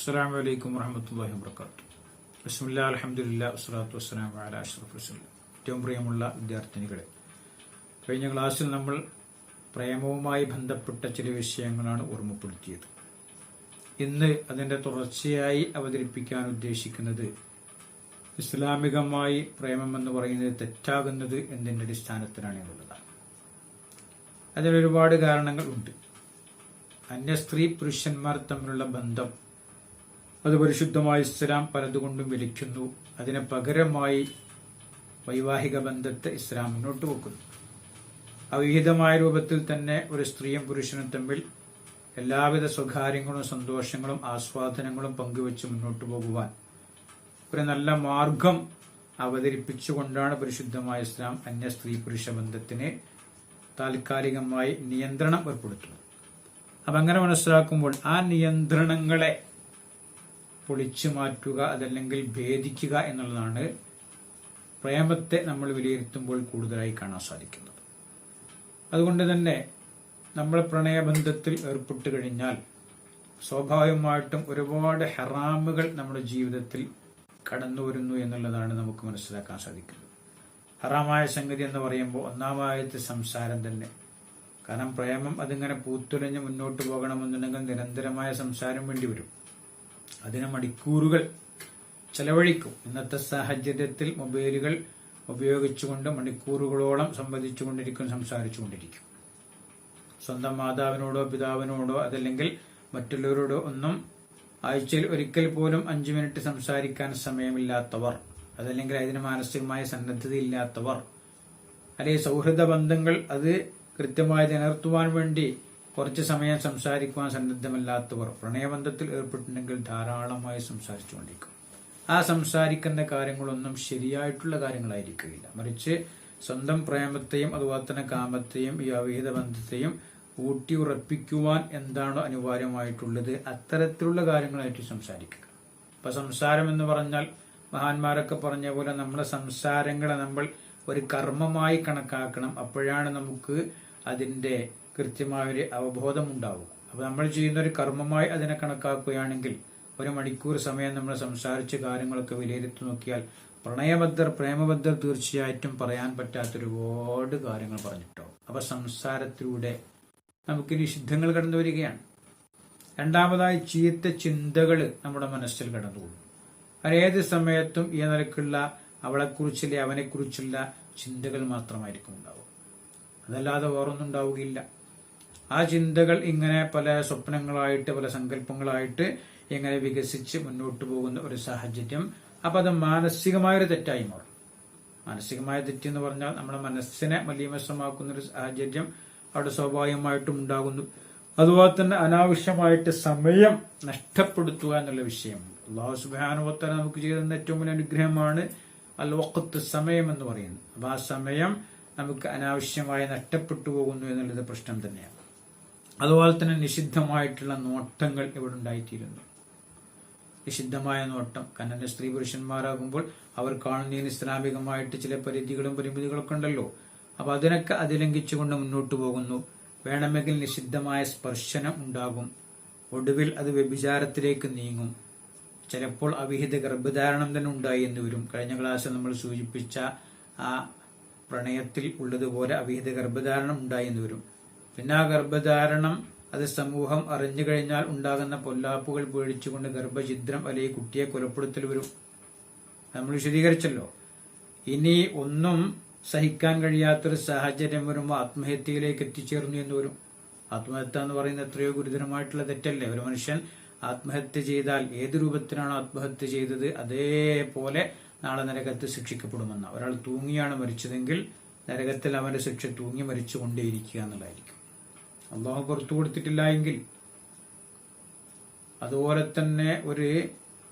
അസ്സലാമു അലൈക്കും വറഹ്മത്തുള്ളാഹി വബറകാതുഹു. ബിസ്മില്ലാ അൽഹംദുലില്ലാഹി വസ്സലാത്തു വസ്സലാമു അലാ അഷ്റഫിൽ റസൂൽ. ഏറ്റവും പ്രിയമുള്ള വിദ്യാർത്ഥിനികളെ, കഴിഞ്ഞ ക്ലാസ്സിൽ നമ്മൾ പ്രേമവുമായി ബന്ധപ്പെട്ട ചില വിഷയങ്ങളാണ് ഓർമ്മപ്പെടുത്തിയത്. ഇന്ന് അതിന്റെ തുടർച്ചയായി അവതരിപ്പിക്കാൻ ഉദ്ദേശിക്കുന്നത് ഇസ്ലാമികമായി പ്രേമം എന്ന് പറയുന്നത് തെറ്റാകുന്നത് എന്നതിന്റെ അടിസ്ഥാനത്തിലാണ് എന്നുള്ളതാണ്. അതിനൊരുപാട് കാരണങ്ങൾ ഉണ്ട്. അന്യ സ്ത്രീ പുരുഷന്മാർ തമ്മിലുള്ള ബന്ധം അത് പരിശുദ്ധമായ ഇസ്ലാം പലതുകൊണ്ടും വിലക്കുന്നു. അതിന് പകരമായി വൈവാഹിക ബന്ധത്തെ ഇസ്ലാം മുന്നോട്ട് വെക്കുന്നു. അവിഹിതമായ രൂപത്തിൽ തന്നെ ഒരു സ്ത്രീയും പുരുഷനും തമ്മിൽ എല്ലാവിധ സ്വകാര്യങ്ങളും സന്തോഷങ്ങളും ആസ്വാദനങ്ങളും പങ്കുവെച്ച് മുന്നോട്ട് പോകുവാൻ ഒരു നല്ല മാർഗം അവതരിപ്പിച്ചുകൊണ്ടാണ് പരിശുദ്ധമായ ഇസ്ലാം അന്യ സ്ത്രീ പുരുഷ ബന്ധത്തിന് താൽക്കാലികമായി നിയന്ത്രണം ഏർപ്പെടുത്തുന്നത്. അപ്പം അങ്ങനെ മനസ്സിലാക്കുമ്പോൾ ആ നിയന്ത്രണങ്ങളെ പൊളിച്ചു മാറ്റുക, അതല്ലെങ്കിൽ ഭേദിക്കുക എന്നുള്ളതാണ് പ്രേമത്തെ നമ്മൾ വിലയിരുത്തുമ്പോൾ കൂടുതലായി കാണാൻ സാധിക്കുന്നത്. അതുകൊണ്ട് തന്നെ നമ്മൾ പ്രണയബന്ധത്തിൽ ഏർപ്പെട്ടു കഴിഞ്ഞാൽ സ്വാഭാവികമായിട്ടും ഒരുപാട് ഹറാമുകൾ നമ്മുടെ ജീവിതത്തിൽ കടന്നു വരുന്നു എന്നുള്ളതാണ് നമുക്ക് മനസ്സിലാക്കാൻ സാധിക്കുന്നത്. ഹറാമായ സംഗതി എന്ന് പറയുമ്പോൾ ഒന്നാമത്തെ സംസാരം തന്നെ. കാരണം പ്രേമം അതിങ്ങനെ പൂത്തുലഞ്ഞ് മുന്നോട്ട് പോകണമെന്നുണ്ടെങ്കിൽ നിരന്തരമായ സംസാരം വേണ്ടി വരും. അതിന് മണിക്കൂറുകൾ ചെലവഴിക്കും. ഇന്നത്തെ സാഹചര്യത്തിൽ മൊബൈലുകൾ ഉപയോഗിച്ചുകൊണ്ട് മണിക്കൂറുകളോളം സംസാരിച്ചുകൊണ്ടിരിക്കും. സ്വന്തം മാതാവിനോടോ പിതാവിനോടോ അതല്ലെങ്കിൽ മറ്റുള്ളവരോടോ ഒന്നും ആഴ്ചയിൽ ഒരിക്കൽ പോലും 5 മിനിറ്റ് സംസാരിക്കാൻ സമയമില്ലാത്തവർ, അതല്ലെങ്കിൽ അതിന് മാനസികമായ സന്നദ്ധതയില്ലാത്തവർ, അല്ലെങ്കിൽ സൗഹൃദ ബന്ധങ്ങൾ അത് കൃത്യമായി നിലനിർത്തുവാൻ വേണ്ടി കുറച്ച് സമയം സംസാരിക്കുവാൻ സന്നദ്ധമല്ലാത്തവർ പ്രണയബന്ധത്തിൽ ഏർപ്പെട്ടിട്ടുണ്ടെങ്കിൽ ധാരാളമായി സംസാരിച്ചുകൊണ്ടിരിക്കും. ആ സംസാരിക്കുന്ന കാര്യങ്ങളൊന്നും ശരിയായിട്ടുള്ള കാര്യങ്ങളായിരിക്കില്ല. മറിച്ച് സ്വന്തം പ്രേമത്തെയും അതുപോലെ തന്നെ കാമത്തെയും ഈ അവിഹിത ബന്ധത്തെയും ഊട്ടി ഉറപ്പിക്കുവാൻ എന്താണോ അനിവാര്യമായിട്ടുള്ളത് അത്തരത്തിലുള്ള കാര്യങ്ങളായിട്ട് സംസാരിക്കുക. ഇപ്പൊ സംസാരം എന്ന് പറഞ്ഞാൽ മഹാന്മാരൊക്കെ പറഞ്ഞ പോലെ നമ്മുടെ സംസാരങ്ങളെ നമ്മൾ ഒരു കർമ്മമായി കണക്കാക്കണം. അപ്പോഴാണ് നമുക്ക് അതിന്റെ കൃത്യമായ ഒരു അവബോധം ഉണ്ടാവും. അപ്പൊ നമ്മൾ ചെയ്യുന്ന ഒരു കർമ്മമായി അതിനെ കണക്കാക്കുകയാണെങ്കിൽ 1 മണിക്കൂർ സമയം നമ്മൾ സംസാരിച്ച കാര്യങ്ങളൊക്കെ വിലയിരുത്തി നോക്കിയാൽ പ്രേമബദ്ധർ തീർച്ചയായിട്ടും പറയാൻ പറ്റാത്ത ഒരുപാട് കാര്യങ്ങൾ പറഞ്ഞിട്ടുണ്ടാവും. അപ്പൊ സംസാരത്തിലൂടെ നമുക്ക് നിഷിദ്ധങ്ങൾ കടന്നു വരികയാണ്. രണ്ടാമതായി ചീത്ത ചിന്തകൾ നമ്മുടെ മനസ്സിൽ കടന്നുപോകും. ഏത് സമയത്തും ഈ നിലക്കുള്ള അവളെക്കുറിച്ചുള്ള അവനെക്കുറിച്ചുള്ള ചിന്തകൾ മാത്രമായിരിക്കും ഉണ്ടാവും. അതല്ലാതെ വേറൊന്നും ഉണ്ടാവുകയില്ല. ആ ചിന്തകൾ ഇങ്ങനെ പല സ്വപ്നങ്ങളായിട്ട് പല സങ്കല്പങ്ങളായിട്ട് ഇങ്ങനെ വികസിച്ച് മുന്നോട്ട് പോകുന്ന ഒരു സാഹചര്യം. അപ്പൊ അത് മാനസികമായൊരു തെറ്റായി മാറും. മാനസികമായ തെറ്റെന്ന് പറഞ്ഞാൽ നമ്മുടെ മനസ്സിനെ മലീമസമാക്കുന്ന ഒരു സാഹചര്യം അവിടെ സ്വാഭാവികമായിട്ടും ഉണ്ടാകുന്നു. അതുപോലെ തന്നെ അനാവശ്യമായിട്ട് സമയം നഷ്ടപ്പെടുത്തുക എന്നുള്ള വിഷയം അല്ലാഹു സുബ്ഹാനഹു വ തആല നമുക്ക് ചെയ്ത ഏറ്റവും വലിയ അനുഗ്രഹമാണ് അൽ വഖത്ത്, സമയം എന്ന് പറയുന്നത്. അപ്പൊ ആ സമയം നമുക്ക് അനാവശ്യമായി നഷ്ടപ്പെട്ടു പോകുന്നു എന്നുള്ളത് പ്രശ്നം തന്നെയാണ്. അതുപോലെ തന്നെ നിഷിദ്ധമായിട്ടുള്ള നോട്ടങ്ങൾ ഇവിടെ ഉണ്ടായിത്തീരുന്നു. നിഷിദ്ധമായ നോട്ടം, കന്നന സ്ത്രീ പുരുഷന്മാരാകുമ്പോൾ അവർ കാണുന്നതിന് ഇസ്ലാമികമായിട്ട് ചില പരിധികളും പരിമിതികളൊക്കെ ഉണ്ടല്ലോ. അപ്പൊ അതിനൊക്കെ അതിലംഘിച്ചുകൊണ്ട് മുന്നോട്ട് പോകുന്നു. വേണമെങ്കിൽ നിഷിദ്ധമായ സ്പർശനം ഉണ്ടാകും. ഒടുവിൽ അത് വ്യഭിചാരത്തിലേക്ക് നീങ്ങും. ചിലപ്പോൾ അവിഹിത ഗർഭധാരണം തന്നെ ഉണ്ടായി എന്ന് വരും. കഴിഞ്ഞ ക്ലാസ്സിൽ നമ്മൾ സൂചിപ്പിച്ച ആ പ്രണയത്തിൽ ഉള്ളതുപോലെ അവിഹിത ഗർഭധാരണം ഉണ്ടായി എന്ന് വരും. പിന്നെ ആ ഗർഭധാരണം അത് സമൂഹം അറിഞ്ഞു കഴിഞ്ഞാൽ ഉണ്ടാകുന്ന പൊല്ലാപ്പുകൾ പേടിച്ചുകൊണ്ട് ഗർഭഛിദ്രം അല്ലെങ്കിൽ കുട്ടിയെ കൊലപ്പെടുത്തൽ വരും. നമ്മൾ വിശദീകരിച്ചല്ലോ. ഇനി ഒന്നും സഹിക്കാൻ കഴിയാത്തൊരു സാഹചര്യം വരുമ്പോൾ ആത്മഹത്യയിലേക്ക് എത്തിച്ചേർന്നു എന്ന് വരും. ആത്മഹത്യ എന്ന് പറയുന്നത് എത്രയോ ഗുരുതരമായിട്ടുള്ള തെറ്റല്ലേ? ഒരു മനുഷ്യൻ ആത്മഹത്യ ചെയ്താൽ ഏത് രൂപത്തിനാണ് ആത്മഹത്യ ചെയ്തത് അതേപോലെ നാളെ നരകത്ത് ശിക്ഷിക്കപ്പെടുമെന്ന. ഒരാൾ തൂങ്ങിയാണ് മരിച്ചതെങ്കിൽ നരകത്തിൽ അവന്റെ ശിക്ഷ തൂങ്ങി മരിച്ചുകൊണ്ടേയിരിക്കുക എന്നുള്ളതായിരിക്കും. അള്ളാഹു പുറത്തു കൊടുത്തിട്ടില്ല എങ്കിൽ. അതുപോലെ തന്നെ ഒരു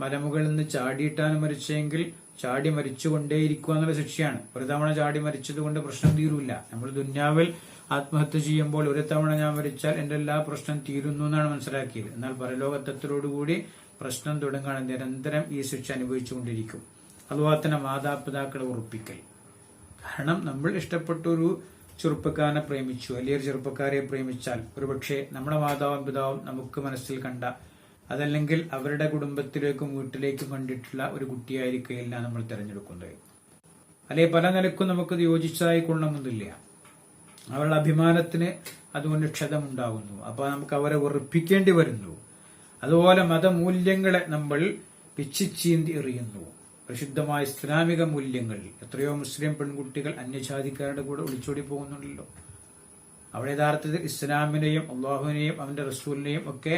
മലമുകളിൽ നിന്ന് ചാടിയിട്ടാണ് മരിച്ചെങ്കിൽ ചാടി മരിച്ചുകൊണ്ടേയിരിക്കുക എന്നുള്ള ശിക്ഷയാണ്. ഒരു തവണ ചാടി മരിച്ചത് കൊണ്ട് പ്രശ്നം തീരൂല്ല. നമ്മൾ ദുന്യാവിൽ ആത്മഹത്യ ചെയ്യുമ്പോൾ ഒരു തവണ ഞാൻ മരിച്ചാൽ എന്റെ എല്ലാ പ്രശ്നം തീരുന്നു എന്നാണ് മനസ്സിലാക്കിയത്. എന്നാൽ പരലോകത്തത്തോടുകൂടി പ്രശ്നം തുടങ്ങാൻ നിരന്തരം ഈ ശിക്ഷ അനുഭവിച്ചുകൊണ്ടിരിക്കും. അതുപോലെ തന്നെ മാതാപിതാക്കളെ ഉറപ്പിക്കൽ. കാരണം നമ്മൾ ഇഷ്ടപ്പെട്ട ഒരു ചെറുപ്പക്കാരനെ പ്രേമിച്ചു, അല്ലെങ്കിൽ ഒരു ചെറുപ്പക്കാരെ പ്രേമിച്ചാൽ ഒരുപക്ഷെ നമ്മുടെ മാതാവും പിതാവും നമുക്ക് മനസ്സിൽ കണ്ട അതല്ലെങ്കിൽ അവരുടെ കുടുംബത്തിലേക്കും വീട്ടിലേക്കും കണ്ടിട്ടുള്ള ഒരു കുട്ടിയായിരിക്കില്ല നമ്മൾ തിരഞ്ഞെടുക്കുന്നത്. അല്ലെങ്കിൽ പല നിലക്കും നമുക്കത് യോജിച്ചതായി കൊള്ളണമെന്നില്ല. അവരുടെ അഭിമാനത്തിന് അതുകൊണ്ട് ക്ഷതമുണ്ടാകുന്നു. അപ്പൊ നമുക്ക് അവരെ വെറുപ്പിക്കേണ്ടി വരുന്നു. അതുപോലെ മതമൂല്യങ്ങളെ നമ്മൾ പിച്ചിച്ചീന്തി എറിയുന്നു. പരിശുദ്ധമായ ഇസ്ലാമിക മൂല്യങ്ങൾ എത്രയോ മുസ്ലിം പെൺകുട്ടികൾ അന്യജാതിക്കാരുടെ കൂടെ ഒളിച്ചോടി പോകുന്നുണ്ടല്ലോ. അവിടെ യഥാർത്ഥത്തിൽ ഇസ്ലാമിനെയും അള്ളാഹുവിനെയും അവന്റെ റസൂലിനെയും ഒക്കെ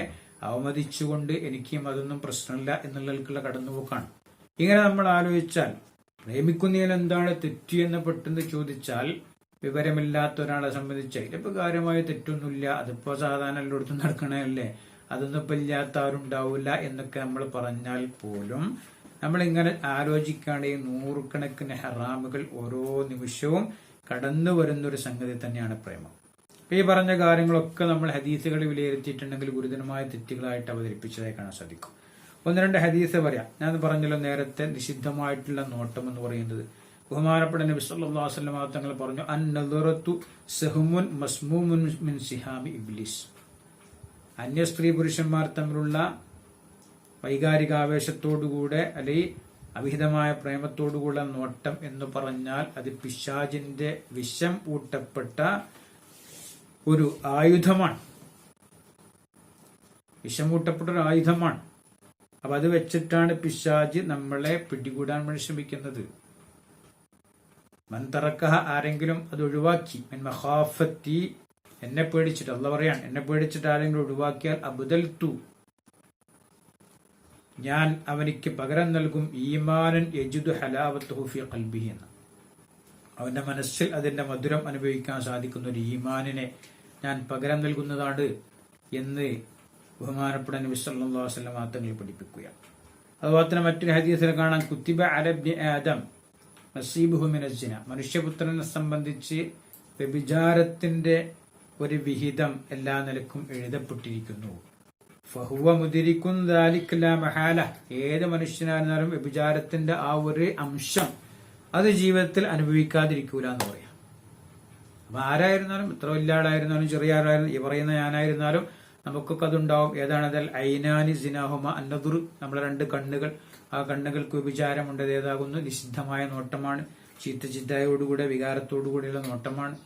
അവമതിച്ചുകൊണ്ട് എനിക്കും അതൊന്നും പ്രശ്നമില്ല എന്നുള്ളവർക്കുള്ള കടന്നുപോക്കാണ്. ഇങ്ങനെ നമ്മൾ ആലോചിച്ചാൽ പ്രേമിക്കുന്നതിൽ എന്താണ് തെറ്റ് എന്ന് പെട്ടെന്ന് ചോദിച്ചാൽ വിവരമില്ലാത്ത ഒരാളെ സംബന്ധിച്ച് ഇതിപ്പോ കാര്യമായ തെറ്റൊന്നുമില്ല, അതിപ്പോ സാധാരണ എല്ലായിടത്തും നടക്കണല്ലേ, അതൊന്നും ഇപ്പൊ ഇല്ലാത്ത ആരുണ്ടാവില്ല എന്നൊക്കെ നമ്മൾ പറഞ്ഞാൽ പോലും നമ്മളിങ്ങനെ ആലോചിക്കുകയാണെങ്കിൽ നൂറുകണക്കിന് ഹറാമുകൾ ഓരോ നിമിഷവും കടന്നു വരുന്നൊരു സംഗതി തന്നെയാണ് പ്രേമം. ഈ പറഞ്ഞ കാര്യങ്ങളൊക്കെ നമ്മൾ ഹദീസുകൾ വിലയിരുത്തിയിട്ടുണ്ടെങ്കിൽ ഗുരുതരമായ തെറ്റുകളായിട്ട് അവതരിപ്പിച്ചതായി കാണാൻ സാധിക്കും. ഒന്ന് രണ്ട് ഹദീസ് പറയാം. ഞാൻ പറഞ്ഞല്ലോ നേരത്തെ നിഷിദ്ധമായിട്ടുള്ള നോട്ടം എന്ന് പറയുന്നത്. ബഹുമാനപ്പെട്ട നബി സല്ലല്ലാഹു അലൈഹി വസല്ലം തങ്ങൾ പറഞ്ഞു, അൻ-നദറതു സഹ്മുൻ മസ്മൂമുൻ മിൻ സിഹാമി ഇബ്ലീസ്. അന്യ സ്ത്രീ പുരുഷന്മാർ തമ്മിലുള്ള വൈകാരികാവേശത്തോടുകൂടെ അല്ലെങ്കിൽ അവിഹിതമായ പ്രേമത്തോടുകൂടെ നോട്ടം എന്ന് പറഞ്ഞാൽ അത് പിശാചിന്റെ വിഷം ഊട്ടപ്പെട്ട ഒരു ആയുധമാണ്. വിഷമൂട്ടപ്പെട്ട ഒരു ആയുധമാണ്. അപ്പൊ അത് വെച്ചിട്ടാണ് പിശാച് നമ്മളെ പിടികൂടാൻ വേണ്ടി ശ്രമിക്കുന്നത്. മൻതറക്കഹ, ആരെങ്കിലും അത് ഒഴിവാക്കി, മിൻ മഖാഫത്തി, എന്നെ പേടിച്ചിട്ട്, അല്ലാഹു പറയാൻ, എന്നെ പേടിച്ചിട്ട് ആരെങ്കിലും ഒഴിവാക്കിയാൽ അബ്ദൽതു, ഞാൻ അവനിക്ക് പകരം നൽകും, ഈമാനൻ യജിദു ഹലാവത്തുഹു ഫീ ഖൽബിഹി എന്ന്, അവന്റെ മനസ്സിൽ അതിന്റെ മധുരം അനുഭവിക്കാൻ സാധിക്കുന്ന ഒരു ഈമാനിനെ ഞാൻ പകരം നൽകുന്നതാണ് എന്ന് ബഹുമാനപ്പെട്ട നബി സല്ലല്ലാഹു അലൈഹി വസല്ലം തങ്ങൾ പഠിപ്പിക്കുക. അതുപോലെ തന്നെ മറ്റൊരു ഹദീസിൽ കാണാൻ, കുത്തിബ അലാ ഇബ്നി ആദം നസീബുഹു മിനസ് സിന, മനുഷ്യപുത്രനെ സംബന്ധിച്ച് വ്യഭിചാരത്തിന്റെ ഒരു വിഹിതം എല്ലാ നിലക്കും എഴുതപ്പെട്ടിരിക്കുന്നു. ഫഹുവ മുദിരിക്കുൻ ദാലിക ലാ മഹാല, ഏത് മനുഷ്യനായിരുന്നാലും വ്യഭിചാരത്തിന്റെ ആ ഒരു അംശം അത് ജീവിതത്തിൽ അനുഭവിക്കാതിരിക്കൂല എന്ന് പറയാം. അപ്പൊ ആരായിരുന്നാലും, എത്ര വലിയ ആളായിരുന്നാലും ചെറിയ ആളായിരുന്നാലും, ഈ പറയുന്ന ഞാനായിരുന്നാലും നമുക്കൊക്കെ അതുണ്ടാവും. ഏതാണതിൽ ഐനാനി സിനാഹുമ അന്നദുർ, നമ്മളെ രണ്ട് കണ്ണുകൾ, ആ കണ്ണുകൾക്ക് വ്യഭിചാരമുണ്ട്. ഏതാകുന്നു നിഷിദ്ധമായ നോട്ടമാണ്, ചിത്തചിന്തയോടുകൂടെ വികാരത്തോടുകൂടിയുള്ള നോട്ടമാണ്.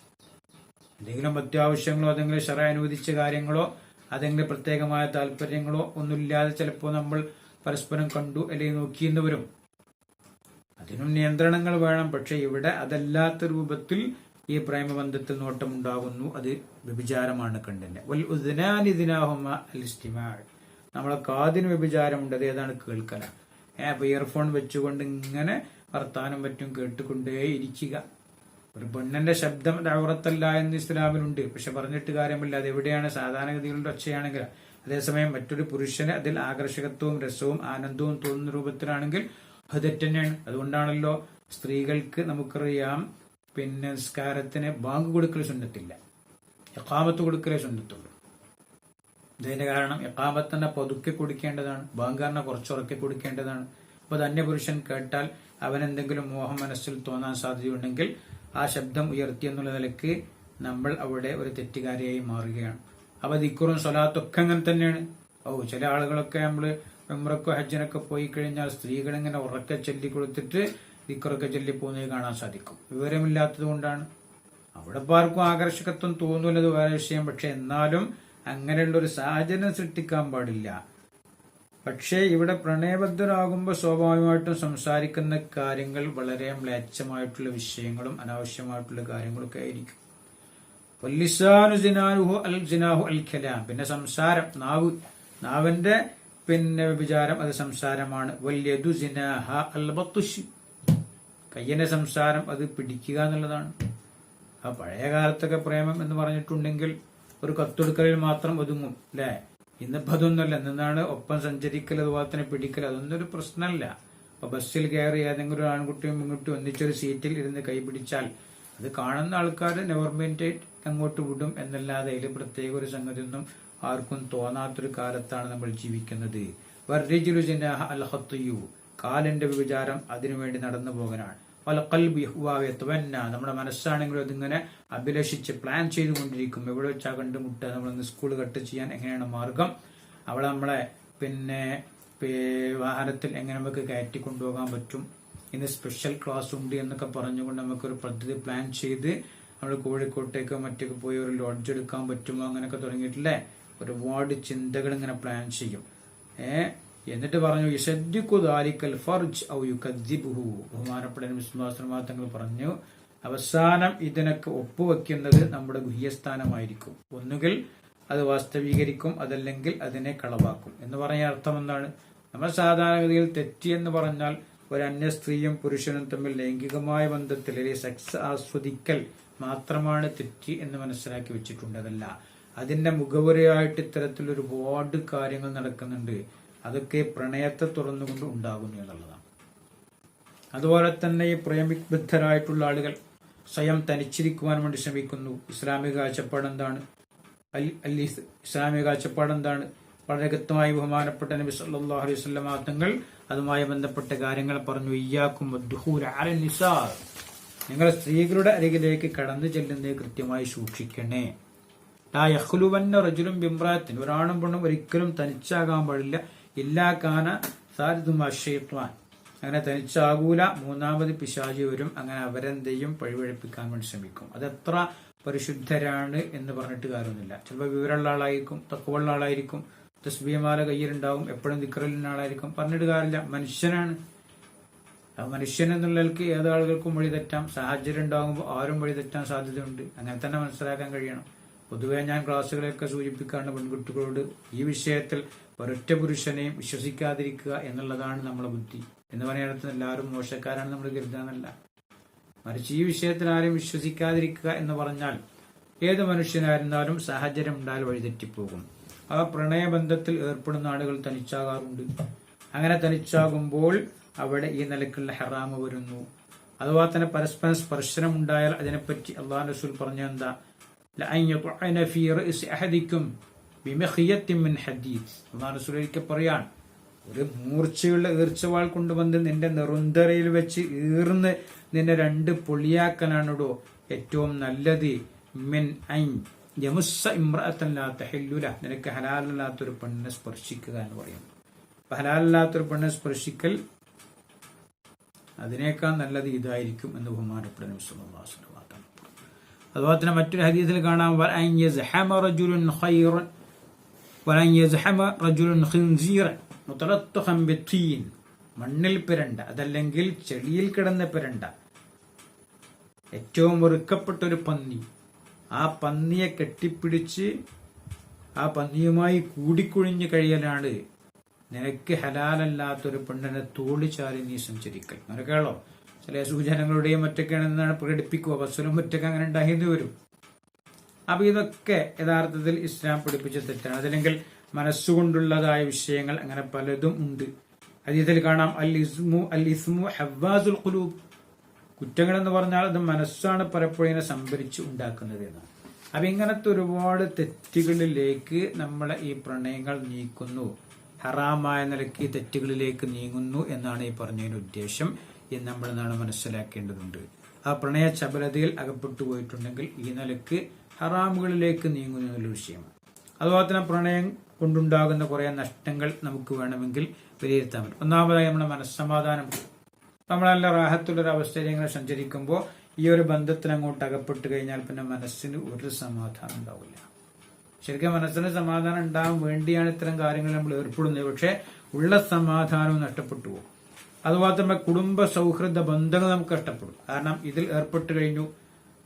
എന്തെങ്കിലും അത്യാവശ്യങ്ങളോ അതെങ്കിലും ശറഅ് അനുവദിച്ച കാര്യങ്ങളോ അതെങ്കിലും പ്രത്യേകമായ താല്പര്യങ്ങളോ ഒന്നുമില്ലാതെ ചിലപ്പോൾ നമ്മൾ പരസ്പരം കണ്ടു അല്ലെങ്കിൽ നോക്കിയെന്ന് വരും. അതിനും നിയന്ത്രണങ്ങൾ വേണം. പക്ഷെ ഇവിടെ അതല്ലാത്ത രൂപത്തിൽ ഈ പ്രേമബന്ധത്തിൽ നോട്ടമുണ്ടാകുന്നു, അത് വ്യഭിചാരമാണ് കണ്ടിന്റെ. വൽ ഉദ്നാനി ദിനാഹുമ അൽ ഇസ്തിമാ, നമ്മളെ കാതിന് വ്യഭിചാരമുണ്ട്, അത് ഏതാണ് കേൾക്കല. അപ്പൊ ഇയർഫോൺ വെച്ചുകൊണ്ട് ഇങ്ങനെ വർത്താനം പറ്റും കേട്ടുകൊണ്ടേ ഇരിക്കുക. ഒരു പെണ്ണിന്റെ ശബ്ദം ഔറത്തല്ല എന്ന് ഇസ്ലാമിലുണ്ട്, പക്ഷെ പറഞ്ഞിട്ട് കാര്യമില്ല. അത് എവിടെയാണ് സാധാരണഗതികളുടെ ഒച്ചയാണെങ്കിൽ. അതേസമയം മറ്റൊരു പുരുഷന് അതിൽ ആകർഷകത്വവും രസവും ആനന്ദവും തോന്നുന്ന രൂപത്തിലാണെങ്കിൽ അത് തെറ്റന്നെയാണ്. അതുകൊണ്ടാണല്ലോ സ്ത്രീകൾക്ക് നമുക്കറിയാം പിന്നെ നിസ്കാരത്തിന് ബാങ്ക് കൊടുക്കൽ സുന്നത്തില്ല, ഇഖാമത്ത് കൊടുക്കലേ സുന്നത്തുള്ളൂ. ഇതിന്റെ കാരണം ഇഖാമത്ത് തന്നെ പതുക്കെ കൊടുക്കേണ്ടതാണ്, ബാങ്ക് തന്നെ കുറച്ചുറക്കെ കൊടുക്കേണ്ടതാണ്. അപ്പൊ അത് അന്യപുരുഷൻ കേട്ടാൽ അവനെന്തെങ്കിലും മോഹം മനസ്സിൽ തോന്നാൻ സാധ്യതയുണ്ടെങ്കിൽ ആ ശബ്ദം ഉയർത്തി എന്നുള്ള നിലയ്ക്ക് നമ്മൾ അവിടെ ഒരു തെറ്റുകാരിയായി മാറുകയാണ്. അപ്പൊ ദിക്റും സ്വലാത്തൊക്കെ അങ്ങനെ തന്നെയാണ്. ചില ആളുകളൊക്കെ നമ്മള് ഉംറക്കോ ഹജ്ജിനൊക്കെ പോയി കഴിഞ്ഞാൽ സ്ത്രീകൾ ഇങ്ങനെ ഉറക്കെ ചൊല്ലി കൊടുത്തിട്ട് ദിക്റൊക്കെ ചൊല്ലി പോകുന്നത് കാണാൻ സാധിക്കും. വിവരമില്ലാത്തത് കൊണ്ടാണ്. അവിടെ ആർക്കും ആകർഷകത്വം തോന്നുന്നത് വേറെ വിഷയം. പക്ഷെ എന്നാലും അങ്ങനെയുള്ള ഒരു സാഹചര്യം സൃഷ്ടിക്കാൻ പാടില്ല. പക്ഷേ ഇവിടെ പ്രണയബദ്ധരാകുമ്പോൾ സ്വാഭാവികമായിട്ടും സംസാരിക്കുന്ന കാര്യങ്ങൾ വളരെ മ്ലേച്ഛമായിട്ടുള്ള വിഷയങ്ങളും അനാവശ്യമായിട്ടുള്ള കാര്യങ്ങളൊക്കെ ആയിരിക്കും. പിന്നെ സംസാരം, നാവിന്റെ പിന്നെ വിചാരം അത് സംസാരമാണ്. വല്യദു സിനാഹ അൽ ബത്തുശ്, കയ്യന്റെ സംസാരം അത് പിടിക്കുക എന്നുള്ളതാണ്. ആ പഴയ കാലത്തൊക്കെ പ്രേമം എന്ന് പറഞ്ഞിട്ടുണ്ടെങ്കിൽ ഒരു കത്തൊടുക്കലിൽ മാത്രം ഒതുങ്ങും അല്ലെ. ഇന്നിപ്പോ അതൊന്നുമല്ല. എന്നാണ് ഒപ്പം സഞ്ചരിക്കൽ, അതുപോലെ തന്നെ പിടിക്കൽ, അതൊന്നും ഒരു പ്രശ്നമല്ല. അപ്പൊ ബസ്സിൽ കയറി ഏതെങ്കിലും ഒരു ആൺകുട്ടിയും പെൺകുട്ടിയും ഒന്നിച്ചൊരു സീറ്റിൽ ഇരുന്ന് കൈ പിടിച്ചാൽ അത് കാണുന്ന ആൾക്കാർ നെവർമെന്റ് അങ്ങോട്ട് വിടും എന്നല്ലാതെ അതിൽ പ്രത്യേക ഒരു സംഗതി ഒന്നും ആർക്കും തോന്നാത്തൊരു കാലത്താണ് നമ്മൾ ജീവിക്കുന്നത്. വർരിജുലു ജിനാഹ അൽ ഖത്യു, കാലിന്റെ വിചാരം അതിനുവേണ്ടി നടന്നു പോകാനാണ്. നമ്മുടെ മനസ്സാണെങ്കിലും അതിങ്ങനെ അഭിലഷിച്ച് പ്ലാൻ ചെയ്തുകൊണ്ടിരിക്കും. എവിടെ വെച്ചാ കണ്ടുമുട്ടുക, നമ്മളൊന്ന് സ്കൂൾ കട്ട് ചെയ്യാൻ എങ്ങനെയാണ് മാർഗം, അവളെ നമ്മളെ പിന്നെ വാഹനത്തിൽ എങ്ങനെ നമുക്ക് കയറ്റി കൊണ്ടുപോകാൻ പറ്റും, ഇന്ന് സ്പെഷ്യൽ ക്ലാസ് ഉണ്ട് എന്നൊക്കെ പറഞ്ഞുകൊണ്ട് നമുക്കൊരു പദ്ധതി പ്ലാൻ ചെയ്ത് നമ്മൾ കോഴിക്കോട്ടേക്കോ മറ്റേക്ക് പോയി ഒരു ലോഡ്ജ് എടുക്കാൻ പറ്റുമോ അങ്ങനെയൊക്കെ തുടങ്ങിയിട്ടില്ലേ. ഒരുപാട് ചിന്തകൾ ഇങ്ങനെ പ്ലാൻ ചെയ്യും. എന്നിട്ട് പറഞ്ഞു യശദ്ദിഖുദാലിക്കൽ ഫർജ് ഔ യുകദ്ദിബുഹു. ബഹുമാനപ്പെട്ട തങ്ങൾ പറഞ്ഞു അവസാനം ഇതിനൊക്കെ ഒപ്പുവെക്കുന്നത് നമ്മുടെ ഗുഹ്യസ്ഥാനമായിരിക്കും. ഒന്നുകിൽ അത് വാസ്തവീകരിക്കും, അതല്ലെങ്കിൽ അതിനെ കളവാക്കും. എന്ന് പറഞ്ഞ അർത്ഥം എന്താണ്? നമ്മൾ സാധാരണഗതിയിൽ തെറ്റി എന്ന് പറഞ്ഞാൽ ഒരു അന്യ സ്ത്രീയും പുരുഷനും തമ്മിൽ ലൈംഗികമായ ബന്ധത്തിൽ സെക്സ് ആസ്വദിക്കൽ മാത്രമാണ് തെറ്റി എന്ന് മനസ്സിലാക്കി വെച്ചിട്ടുണ്ട്. അതല്ല, അതിന്റെ മുഖവുരയായിട്ട് ഇത്തരത്തിൽ ഒരുപാട് കാര്യങ്ങൾ നടക്കുന്നുണ്ട്. അതൊക്കെ പ്രണയത്തെ തുറന്നുകൊണ്ട് ഉണ്ടാകുന്നു എന്നുള്ളതാണ്. അതുപോലെ തന്നെ ഈ പ്രേമിബദ്ധരായിട്ടുള്ള ആളുകൾ സ്വയം തനിച്ചിരിക്കുവാൻ വേണ്ടി ശ്രമിക്കുന്നു. ഇസ്ലാമിക കാഴ്ചപ്പാട് എന്താണ്? ഇസ്ലാമിക കാഴ്ചപ്പാട് എന്താണ്? വളരെ വ്യക്തമായി ബഹുമാനപ്പെട്ട നബി സല്ലല്ലാഹു അലൈഹി വസല്ലം തങ്ങൾ അതുമായി ബന്ധപ്പെട്ട കാര്യങ്ങൾ പറഞ്ഞു. ഇയ്യാക്കും വദ്ദുഖൂല അലൻ നിസാ, നിങ്ങൾ സ്ത്രീകളുടെ അരികിലേക്ക് കടന്നു ചെല്ലുന്നത് കൃത്യമായി സൂക്ഷിക്കണേ. ലാ യഖ്ലുവന്ന റജുലുൻ ബിംറാത്തിൻ, ഒരാണും പെണ്ണും ഒരിക്കലും തനിച്ചാകാൻ പാടില്ല. ഇല്ലാ കാന സാരിദുമാ ശൈത്വാൻ, അങ്ങനെ തനിച്ചാകൂല, മൂന്നാമത് പിശാചി വരും. അങ്ങനെ അവരെന്തെയും പഴിവഴിപ്പിക്കാൻ വേണ്ടി ശ്രമിക്കും. അതെത്ര പരിശുദ്ധരാണ് എന്ന് പറഞ്ഞിട്ട് കാര്യമൊന്നുമില്ല. ചിലപ്പോൾ വിവരമുള്ള ആളായിരിക്കും, തഖ്വയുള്ള ആളായിരിക്കും, തസ്ബീഹ്മാല കയ്യിലുണ്ടാവും, എപ്പോഴും ദിക്റുള്ള ആളായിരിക്കും, പറഞ്ഞിട്ട് കാര്യമില്ല. മനുഷ്യനാണ്. മനുഷ്യൻ എന്നുള്ളവർക്ക് ഏതാളുകൾക്കും വഴി തെറ്റാം. സാഹചര്യം ഉണ്ടാകുമ്പോൾ ആരും വഴി തെറ്റാൻ സാധ്യതയുണ്ട്. അങ്ങനെ തന്നെ മനസ്സിലാക്കാൻ കഴിയണം. പൊതുവെ ഞാൻ ക്ലാസ്സുകളൊക്കെ സൂചിപ്പിക്കാറുണ്ട് പെൺകുട്ടികളോട്, ഈ വിഷയത്തിൽ ഒരൊറ്റ പുരുഷനെയും വിശ്വസിക്കാതിരിക്കുക എന്നുള്ളതാണ് നമ്മളെ ബുദ്ധി. എന്ന് പറയുന്നത് എല്ലാവരും മോശക്കാരാണ് നമ്മൾ കരുതാനല്ല, മറിച്ച് ഈ വിഷയത്തിൽ ആരും വിശ്വസിക്കാതിരിക്കുക എന്ന് പറഞ്ഞാൽ ഏത് മനുഷ്യനായിരുന്നാലും സാഹചര്യം ഉണ്ടായാൽ വഴിതെറ്റിപ്പോകും. ആ പ്രണയബന്ധത്തിൽ ഏർപ്പെടുന്ന ആളുകൾ തനിച്ചാകാറുണ്ട്. അങ്ങനെ തനിച്ചാകുമ്പോൾ അവിടെ ഈ നിലക്കുള്ള ഹറാമ് വരുന്നു. അതുപോലെ തന്നെ പരസ്പരം സ്പർശനം ഉണ്ടായാൽ അതിനെപ്പറ്റി അള്ളാഹു റസൂൽ പറഞ്ഞ എന്താ? അള്ളാഹു റസൂൽ ഒരിക്കൽ പറയാൻ, ഒരു മൂർച്ചയുള്ള ഈർച്ചവാൾ കൊണ്ടുവന്ന് നിന്റെ നെറുന്തറയിൽ വെച്ച് ഈർന്ന് നിന്നെ രണ്ട് പൊളിയാക്കലാണിടോ ഏറ്റവും നല്ലത്. മിൻ ഐൻ യമുസ്സ ഇംറഅത്തൻ ലാ തഹില്ലു ലഹ, നിനക്ക് ഹലാലല്ലാത്തൊരു പെണ്ണിനെ സ്പർശിക്കുക എന്ന് പറയുന്നു. അപ്പൊ ഹലാലല്ലാത്തൊരു പെണ്ണിനെ സ്പർശിക്കൽ അതിനേക്കാൾ നല്ലത് ഇതായിരിക്കും എന്ന് ബഹുമാനപ്പെട്ട നബി സല്ലല്ലാഹു അലൈഹി വസല്ലം. അതുപോലെ തന്നെ മറ്റൊരു ഹദീസിൽ കാണാം, വലൻ യസ്ഹമ റജുലുൻ ഖൈറൻ വലൻ യസ്ഹമ റജുലുൻ ഖിൻസീറൻ മുതലത്തഖൻ ബിത്തീൻ, മണ്ണിൽ പിരണ്ട അതല്ലെങ്കിൽ ചെളിയിൽ കിടന്ന് പിരണ്ട ഏറ്റവും വെറുക്കപ്പെട്ട ഒരു പന്നി, ആ പന്നിയെ കെട്ടിപ്പിടിച്ച് ആ പന്നിയുമായി കൂടിക്കുഴിഞ്ഞ് കഴിയലാണ് നിനക്ക് ഹലാലല്ലാത്തൊരു പെണ്ണിനെ തോളിച്ചാരി നീ സഞ്ചരിക്കൽ. നിനക്കാളോ ചില സൂചനകളുടെയും മറ്റൊക്കെയാണെന്നാണ് പ്രകടിപ്പിക്കുക. ബസ്സിലും മറ്റൊക്കെ അങ്ങനെ ഉണ്ടായിരുന്നു വരും. അപ്പൊ ഇതൊക്കെ യഥാർത്ഥത്തിൽ ഇസ്ലാം പഠിപ്പിച്ച തെറ്റാണ്. അതല്ലെങ്കിൽ മനസ്സുകൊണ്ടുള്ളതായ വിഷയങ്ങൾ അങ്ങനെ പലതും ഉണ്ട്. ഹദീസിൽ കാണാം, അൽ ഇസ്മു ഹവ്വാസുൽ ഖുലൂബ്, കുറ്റങ്ങൾ എന്ന് പറഞ്ഞാൽ അത് മനസ്സാണ് പലപ്പോഴും സംഭരിച്ച് ഉണ്ടാക്കുന്നത് എന്നാണ്. അപ്പൊ ഇങ്ങനത്തെ ഒരുപാട് തെറ്റുകളിലേക്ക് നമ്മളെ ഈ പ്രണയങ്ങൾ നീക്കുന്നു, ഹറാമായ നിലയ്ക്ക് തെറ്റുകളിലേക്ക് നീങ്ങുന്നു എന്നാണ് ഈ പറഞ്ഞതിന് ഉദ്ദേശം എന്ന് നമ്മൾ നാളെ മനസ്സിലാക്കേണ്ടതുണ്ട്. ആ പ്രണയ ചപലതയിൽ അകപ്പെട്ടു പോയിട്ടുണ്ടെങ്കിൽ ഈ നിലയ്ക്ക് ഹറാമുകളിലേക്ക് നീങ്ങുന്നു എന്നുള്ള വിഷയമാണ്. അതുപോലെ തന്നെ പ്രണയം കൊണ്ടുണ്ടാകുന്ന കുറെ നഷ്ടങ്ങൾ നമുക്ക് വേണമെങ്കിൽ വിലയിരുത്താൻ പറ്റും. ഒന്നാമതായി നമ്മുടെ മനസ്സമാധാനം. നമ്മളെല്ലാം റാഹത്തുള്ളൊരു അവസ്ഥയിൽ ഇങ്ങനെ സഞ്ചരിക്കുമ്പോൾ ഈ ഒരു ബന്ധത്തിന് അങ്ങോട്ട് അകപ്പെട്ട് കഴിഞ്ഞാൽ പിന്നെ മനസ്സിന് ഒരു സമാധാനം ഉണ്ടാവില്ല. ശരിക്കും മനസ്സിന് സമാധാനം ഉണ്ടാകാൻ വേണ്ടിയാണ് ഇത്തരം കാര്യങ്ങൾ നമ്മൾ ഏർപ്പെടുന്നത്. പക്ഷെ ഉള്ള സമാധാനവും നഷ്ടപ്പെട്ടു പോകും. അതുപോലെ തന്നെ കുടുംബ സൗഹൃദ ബന്ധങ്ങൾ നമുക്ക് നഷ്ടപ്പെടും. കാരണം ഇതിൽ ഏർപ്പെട്ട് കഴിഞ്ഞു,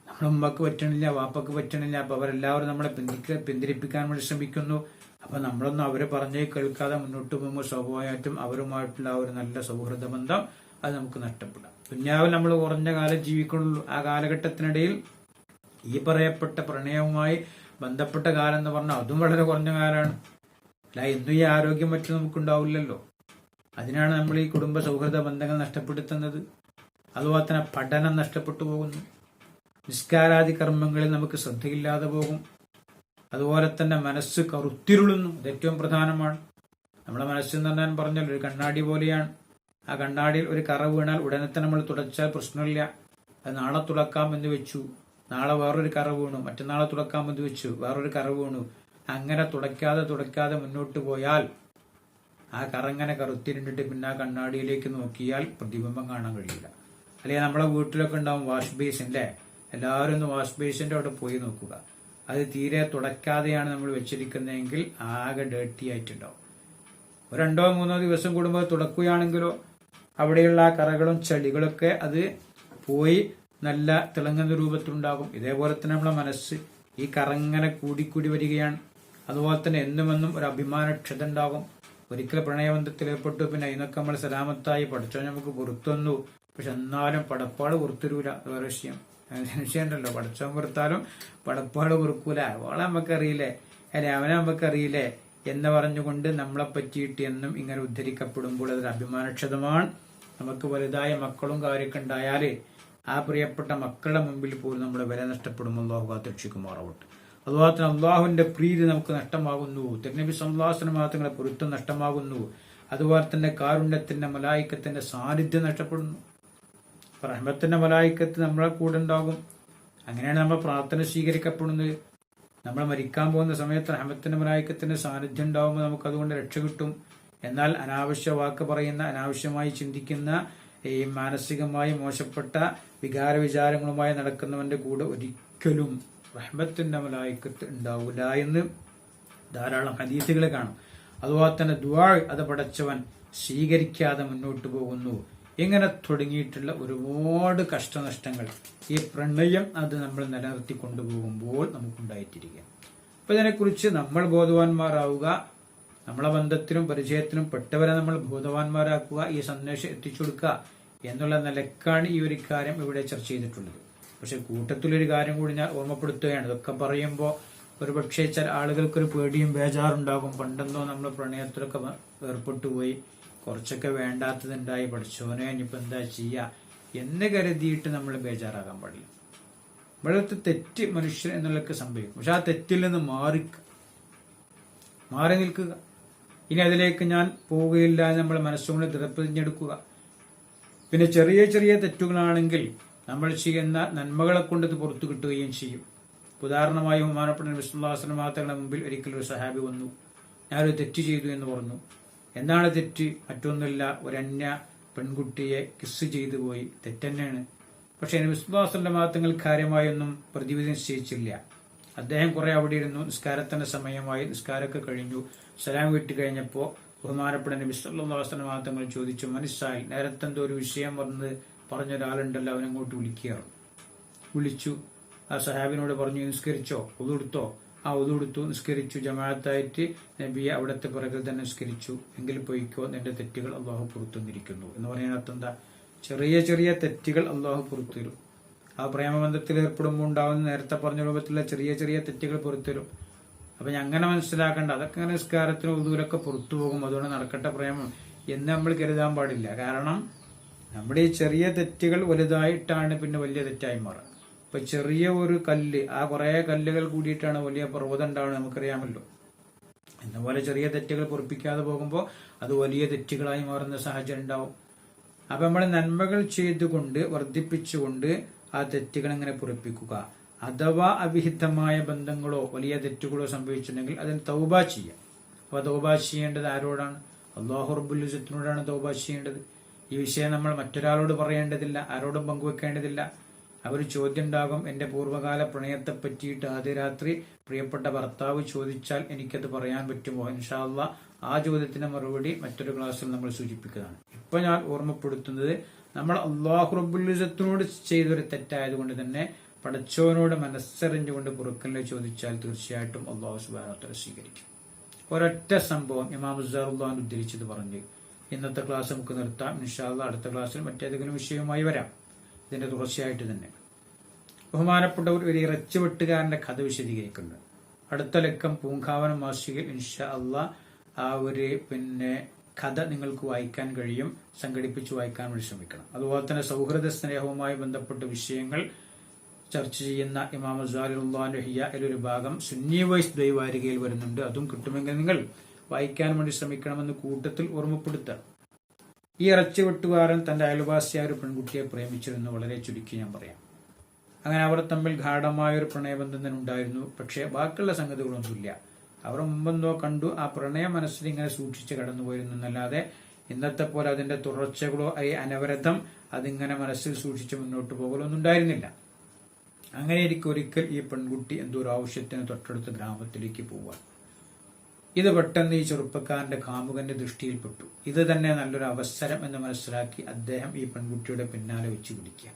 നമ്മുടെ ഉമ്മക്ക് പറ്റണില്ല, വാപ്പക്ക് പറ്റണില്ല, അപ്പൊ അവരെല്ലാവരും നമ്മളെ പിന്തിരിപ്പിക്കാൻ വേണ്ടി ശ്രമിക്കുന്നു. അപ്പൊ നമ്മളൊന്നും അവരെ പറഞ്ഞേ കേൾക്കാതെ മുന്നോട്ട് പോകുമ്പോൾ സ്വാഭാവികമായിട്ടും അവരുമായിട്ടുള്ള ഒരു നല്ല സൗഹൃദ ബന്ധം അത് നമുക്ക് നഷ്ടപ്പെടാം. ദുനിയാവിൽ നമ്മൾ കുറഞ്ഞ കാലം ജീവിക്കുന്നുള്ളൂ. ആ കാലഘട്ടത്തിനിടയിൽ ഈ പറയപ്പെട്ട പ്രണയവുമായി ബന്ധപ്പെട്ട കാലം എന്ന് പറഞ്ഞാൽ അതും വളരെ കുറഞ്ഞ കാലമാണ്. അല്ല, എന്നും ഈ ആരോഗ്യം മറ്റും നമുക്കുണ്ടാവില്ലല്ലോ. അതിനാണ് നമ്മൾ ഈ കുടുംബ സൗഹൃദ ബന്ധങ്ങൾ നഷ്ടപ്പെടുത്തുന്നത്. അതുപോലെ തന്നെ പഠനം നഷ്ടപ്പെട്ടു പോകുന്നു. നിസ്കാരാദി കർമ്മങ്ങളിൽ നമുക്ക് ശ്രദ്ധയില്ലാതെ പോകും. അതുപോലെ തന്നെ മനസ്സ് കറുത്തിരുളുന്നു. അത് ഏറ്റവും പ്രധാനമാണ്. നമ്മളെ മനസ്സെന്ന് പറഞ്ഞാൽ പറഞ്ഞാൽ ഒരു കണ്ണാടി പോലെയാണ്. ആ കണ്ണാടിയിൽ ഒരു കറ വീണാൽ ഉടനെ തന്നെ നമ്മൾ തുടച്ചാൽ പ്രശ്നമില്ല. അത് നാളെ തുളക്കാം എന്ന് വെച്ചു, നാളെ വേറൊരു കറ വീണു, മറ്റന്നാളെ തുളക്കാം എന്ന് വെച്ചു, വേറൊരു കറ വീണു. അങ്ങനെ തുടയ്ക്കാതെ മുന്നോട്ട് പോയാൽ ആ കറങ്ങനെ കറുത്തിരുണ്ടിട്ട് പിന്നെ ആ കണ്ണാടിയിലേക്ക് നോക്കിയാൽ പ്രതിബിംബം കാണാൻ കഴിയില്ല. അല്ലെങ്കിൽ നമ്മളെ വീട്ടിലൊക്കെ ഉണ്ടാവും വാഷ് ബേസിന്റെ, എല്ലാവരും ഒന്ന് വാഷ് ബേസിന്റെ അവിടെ പോയി നോക്കുക. അത് തീരെ തുടക്കാതെയാണ് നമ്മൾ വെച്ചിരിക്കുന്നതെങ്കിൽ ആകെ ഡേർട്ടി ആയിട്ടുണ്ടാവും. ഒരു 2-3 ദിവസം കൂടുമ്പോൾ തുടക്കുകയാണെങ്കിലോ അവിടെയുള്ള ആ കറകളും ചെളികളൊക്കെ അത് പോയി നല്ല തിളങ്ങുന്ന രൂപത്തിലുണ്ടാകും. ഇതേപോലെ തന്നെ നമ്മളെ മനസ്സ് ഈ കറങ്ങനെ കൂടിക്കൂടി വരികയാണ്. അതുപോലെ തന്നെ എന്നുമെന്നും ഒരു അഭിമാനക്ഷത ഉണ്ടാകും. ഒരിക്കൽ പ്രണയബന്ധത്തിൽ ഏർപ്പെട്ടു, പിന്നെ അതിനൊക്കെ നമ്മൾ സലാമത്തായി പഠിച്ചോ നമുക്ക് പുറത്തുവന്നു. പക്ഷെ എന്നാലും പടപ്പാട് പുറത്തുവരൂല. വേറെ വിഷയം ഉണ്ടല്ലോ, പഠിച്ചവൻ പുറത്താലും പടപ്പാട് പുറക്കൂല. അവളെ നമുക്കറിയില്ലേ, അല്ലെ അവനെ നമുക്കറിയില്ലേ എന്ന് പറഞ്ഞുകൊണ്ട് നമ്മളെ പറ്റിയിട്ട് എന്നും ഇങ്ങനെ ഉദ്ധരിക്കപ്പെടുമ്പോൾ അതൊരു അഭിമാനക്ഷതമാണ്. നമുക്ക് വലുതായ മക്കളും കാര്യമൊക്കെ ഉണ്ടായാല് ആ പ്രിയപ്പെട്ട മക്കളുടെ മുമ്പിൽ പോലും നമ്മുടെ വില നഷ്ടപ്പെടുമ്പോൾ അള്ളാഹു കാത്തുരക്ഷിക്കുമാറാവട്ടെ. അതുപോലെ തന്നെ അള്ളാഹുവിന്റെ പ്രീതി നമുക്ക് നഷ്ടമാകുന്നു. തിരുനബി സല്ലല്ലാഹു അലൈഹി വസല്ലം തങ്ങളുടെ പൊരുത്തം നഷ്ടമാകുന്നു. അതുപോലെ തന്നെ കാരുണ്യത്തിന്റെ മലായിക്കത്തിന്റെ സാന്നിധ്യം നഷ്ടപ്പെടുന്നു. റഹ്മത്തിന്റെ മലായിക്കത്ത് നമ്മളെ കൂടെ ഉണ്ടാകും. അങ്ങനെയാണ് നമ്മൾ പ്രാർത്ഥന സ്വീകരിക്കപ്പെടുന്നത്. നമ്മൾ മരിക്കാൻ പോകുന്ന സമയത്ത് റഹ്മത്തിന്റെ മലായിക്കത്തിന്റെ സാന്നിധ്യം ഉണ്ടാകുമ്പോൾ നമുക്ക് അതുകൊണ്ട് രക്ഷ കിട്ടും. എന്നാൽ അനാവശ്യ വാക്ക് പറയുന്ന, അനാവശ്യമായി ചിന്തിക്കുന്ന, ഈ മാനസികമായി മോശപ്പെട്ട വികാര വിചാരങ്ങളുമായി നടക്കുന്നവന്റെ കൂടെ ഒരിക്കലും റഹ്മത്തിന്റെ മലായിക്കത്ത് ഉണ്ടാവില്ല എന്ന് ധാരാളം ഹദീസുകൾ കാണും. അതുപോലെ തന്നെ ദുആ അത് പടച്ചവൻ സ്വീകരിക്കാതെ മുന്നോട്ട് പോകുന്നു. ഇങ്ങനെ തുടങ്ങിയിട്ടുള്ള ഒരുപാട് കഷ്ടനഷ്ടങ്ങൾ ഈ പ്രണയം അത് നമ്മൾ നിലനിർത്തി കൊണ്ടുപോകുമ്പോൾ നമുക്കുണ്ടായിട്ടിരിക്കുക. അപ്പൊ ഇതിനെക്കുറിച്ച് നമ്മൾ ബോധവാന്മാരാവുക, നമ്മളെ ബന്ധത്തിനും പരിചയത്തിനും പെട്ടവരെ നമ്മൾ ബോധവാന്മാരാക്കുക, ഈ സന്ദേശം എത്തിച്ചു കൊടുക്കുക എന്നുള്ള നിലക്കാണ് ഈ ഒരു കാര്യം ഇവിടെ ചർച്ച ചെയ്തിട്ടുള്ളത്. പക്ഷെ കൂട്ടത്തിലൊരു കാര്യം കൂടി ഞാൻ ഓർമ്മപ്പെടുത്തുകയാണ്. ഇതൊക്കെ പറയുമ്പോൾ ഒരുപക്ഷെ ചില ആളുകൾക്കൊരു പേടിയും ബേജാറുണ്ടാകും. പണ്ടെന്നോ നമ്മൾ പ്രണയത്തിലൊക്കെ ഏർപ്പെട്ടു പോയി, കുറച്ചൊക്കെ വേണ്ടാത്തതുണ്ടായി, പഠിച്ചോനെ ഇനിയിപ്പോ എന്താ ചെയ്യാ എന്ന് കരുതിയിട്ട് നമ്മൾ ബേജാറാകാൻ പാടില്ല. ഇവിടുത്തെ തെറ്റ് മനുഷ്യൻ എന്നുള്ളതൊക്കെ സംഭവിക്കും. പക്ഷെ ആ തെറ്റിൽ നിന്ന് മാറി നിൽക്കുക. ഇനി അതിലേക്ക് ഞാൻ പോവുകയില്ല എന്ന് നമ്മൾ മനസ്സുകൊണ്ട് ദൃഢപ്രതിജ്ഞെടുക്കുക. പിന്നെ ചെറിയ ചെറിയ തെറ്റുകളാണെങ്കിൽ നമ്മൾ ചെയ്യുന്ന നന്മകളെ കൊണ്ട് ഇത് പുറത്തു കിട്ടുകയും ചെയ്യും. ഉദാഹരണമായി ബഹുമാനപ്പെട്ട നബി സല്ലല്ലാഹു അലൈഹി വസല്ലം തങ്ങളുടെ മുമ്പിൽ ഒരിക്കൽ ഒരു സഹാബി വന്നു, ഞാനൊരു തെറ്റ് ചെയ്തു എന്ന് പറഞ്ഞു. എന്താണ് തെറ്റ്? മറ്റൊന്നുമില്ല, ഒരു അന്യ പെൺകുട്ടിയെ കിസ് ചെയ്തു പോയി. തെറ്റന്നെയാണ്. പക്ഷെ നബി സല്ലല്ലാഹു അലൈഹി വസല്ലം തങ്ങൾ കാര്യമായൊന്നും പ്രതിവിധി നിശ്ചയിച്ചില്ല. അദ്ദേഹം കുറെ അവിടെ ഇരുന്നു. നിസ്കാരത്തിന്റെ സമയമായി, നിസ്കാരമൊക്കെ കഴിഞ്ഞു. സലാം വീട്ടി കഴിഞ്ഞപ്പോ ബഹുമാനപ്പെട്ട നബി സല്ലല്ലാഹു അലൈഹി വസല്ലം തങ്ങൾ ചോദിച്ചു, മനസ്സായി നേരത്തെ എന്തോ ഒരു വിഷയം പറഞ്ഞൊരാളുണ്ടല്ലോ, അവനങ്ങോട്ട് വിളിച്ചു. ആ സഹാബിനോട് പറഞ്ഞു, നിസ്കരിച്ചോ, ഒതുകൊടുത്തോ? ആ ഒതുകൊടുത്തു, നിസ്കരിച്ചു. ജമാഅത്തായിട്ട് നബിയെ അവിടുത്തെ പിറകിൽ തന്നെ നിസ്കരിച്ചു. എങ്കിൽ പോയിക്കോ, നിന്റെ തെറ്റുകൾ അള്ളാഹു പുറത്തുനിന്നിരിക്കുന്നു എന്ന് പറയാൻ അർത്ഥം എന്താ? ചെറിയ ചെറിയ തെറ്റുകൾ അള്ളാഹു പുറത്തുതരും. ആ പ്രേമബന്ധത്തിൽ ഏർപ്പെടുമ്പോൾ ഉണ്ടാവുന്ന നേരത്തെ പറഞ്ഞ രൂപത്തിലുള്ള ചെറിയ ചെറിയ തെറ്റുകൾ പുറത്തുതരും. അപ്പൊ അങ്ങനെ മനസ്സിലാക്കേണ്ട, അതൊക്കെ അങ്ങനെ നിസ്കാരത്തിനും ഉദൂലൊക്കെ പുറത്തു പോകും, അതുകൊണ്ട് നടക്കട്ടെ പ്രേമം എന്ന് നമ്മൾ കരുതാൻ പാടില്ല. കാരണം നമ്മുടെ ഈ ചെറിയ തെറ്റുകൾ വലുതായിട്ടാണ് പിന്നെ വലിയ തെറ്റായി മാറുക. ഇപ്പൊ ചെറിയ ഒരു കല്ല്, ആ കുറെ കല്ലുകൾ കൂടിയിട്ടാണ് വലിയ പർവ്വതം ഉണ്ടാവുന്നത്, നമുക്കറിയാമല്ലോ. എന്നപോലെ ചെറിയ തെറ്റുകൾ പൊറപ്പിക്കാതെ പോകുമ്പോൾ അത് വലിയ തെറ്റുകളായി മാറുന്ന സാഹചര്യം ഉണ്ടാവും. അപ്പൊ നമ്മൾ നന്മകൾ ചെയ്തുകൊണ്ട് വർദ്ധിപ്പിച്ചുകൊണ്ട് ആ തെറ്റുകൾ എങ്ങനെ പൊറപ്പിക്കുക. അഥവാ അവിഹിതമായ ബന്ധങ്ങളോ വലിയ തെറ്റുകളോ സംഭവിച്ചിട്ടുണ്ടെങ്കിൽ അതിന് തൗബ ചെയ്യാം. അപ്പൊ തൗബ ചെയ്യേണ്ടത് ആരോടാണ്? അല്ലാഹു റബ്ബുൽ ഇസ്സത്തിനോടാണ് തൗബ ചെയ്യേണ്ടത്. ഈ വിഷയം നമ്മൾ മറ്റൊരാളോട് പറയേണ്ടതില്ല, ആരോടും പങ്കുവെക്കേണ്ടതില്ല. അവർ ചോദ്യം ഉണ്ടാകും, എന്റെ പൂർവ്വകാല പ്രണയത്തെ പറ്റിയിട്ട് ആദ്യ രാത്രി പ്രിയപ്പെട്ട ഭർത്താവ് ചോദിച്ചാൽ എനിക്കത് പറയാൻ പറ്റുമോ? ഇൻഷാ അല്ലാഹ് ആ ചോദ്യത്തിന് മറുപടി മറ്റൊരു ക്ലാസ്സിൽ നമ്മൾ സൂചിപ്പിക്കുന്നതാണ്. ഇപ്പൊ ഞാൻ ഓർമ്മപ്പെടുത്തുന്നത്, നമ്മൾ അല്ലാഹു റബ്ബുൽ ഇസ്സത്തിനോട് ചെയ്തൊരു തെറ്റായതുകൊണ്ട് തന്നെ പടച്ചവനോട് മനസ്സറിഞ്ഞുകൊണ്ട് പൊറുക്കലിനെ ചോദിച്ചാൽ തീർച്ചയായിട്ടും അല്ലാഹു സുബ്ഹാനഹു വ തആല സ്വീകരിക്കും. ഒരൊറ്റ സംഭവം ഇമാം അസ്സറുല്ലാൻ ഉദ്ധരിച്ചത് പറഞ്ഞ് ഇന്നത്തെ ക്ലാസ് നമുക്ക് നിർത്താം. ഇൻഷാ അല്ലാഹ് അടുത്ത ക്ലാസ്സിൽ മറ്റേതെങ്കിലും വിഷയവുമായി വരാം, ഇതിന്റെ തുടർച്ചയായിട്ട് തന്നെ. ബഹുമാനപ്പെട്ടവർ ഒരു ഇറച്ചി വെട്ടുകാരന്റെ കഥ വിശദീകരിക്കുന്നുണ്ട്. അടുത്ത ലക്കം പൂങ്കാവനം മാസികയിൽ ഇൻഷാ അല്ലാഹ് ആ ഒരു കഥ നിങ്ങൾക്ക് വായിക്കാൻ കഴിയും. സംഘടിപ്പിച്ച് വായിക്കാൻ വേണ്ടി ശ്രമിക്കണം. അതുപോലെ തന്നെ സൗഹൃദ സ്നേഹവുമായി ബന്ധപ്പെട്ട വിഷയങ്ങൾ ചർച്ച ചെയ്യുന്ന ഇമാം ഗസാലിയുടെ ഇഹ്യാഇൽ ഒരു ഭാഗം സുന്നി വൈസ് ദ്വൈവാരികയിൽ വരുന്നുണ്ട്. അതും കിട്ടുമെങ്കിൽ നിങ്ങൾ വായിക്കാൻ വേണ്ടി ശ്രമിക്കണമെന്ന് കൂട്ടത്തിൽ ഓർമ്മപ്പെടുത്താം. ഈ ഇറച്ചി വെട്ടുകാരൻ തന്റെ അയൽവാസിയായ ഒരു പെൺകുട്ടിയെ പ്രേമിച്ചിരുന്നു. വളരെ ചുരുക്കി ഞാൻ പറയാം. അങ്ങനെ അവർ തമ്മിൽ ഗാഢമായ ഒരു പ്രണയബന്ധം തന്നെ ഉണ്ടായിരുന്നു. പക്ഷേ ബാക്കിയുള്ള സംഗതികളൊന്നുമില്ല. അവർ മുമ്പെന്തോ കണ്ടു, ആ പ്രണയ മനസ്സിൽ ഇങ്ങനെ സൂക്ഷിച്ച് കടന്നുപോയിരുന്നു എന്നല്ലാതെ ഇന്നത്തെ പോലെ അതിന്റെ തുടർച്ചകളോ അനവരതം അതിങ്ങനെ മനസ്സിൽ സൂക്ഷിച്ച് മുന്നോട്ട് പോകലൊന്നും ഉണ്ടായിരുന്നില്ല. അങ്ങനെ ഒരിക്കൽ ഈ പെൺകുട്ടി എന്തോ ഒരു ആവശ്യത്തിന് തൊട്ടടുത്ത ഗ്രാമത്തിലേക്ക് പോവാൻ. ഇത് പെട്ടെന്ന് ഈ ചെറുപ്പക്കാരന്റെ കാമുകന്റെ ദൃഷ്ടിയിൽപ്പെട്ടു. ഇത് തന്നെ നല്ലൊരു അവസരം എന്ന് മനസ്സിലാക്കി അദ്ദേഹം ഈ പെൺകുട്ടിയുടെ പിന്നാലെ വെച്ച് പിടിക്കുക.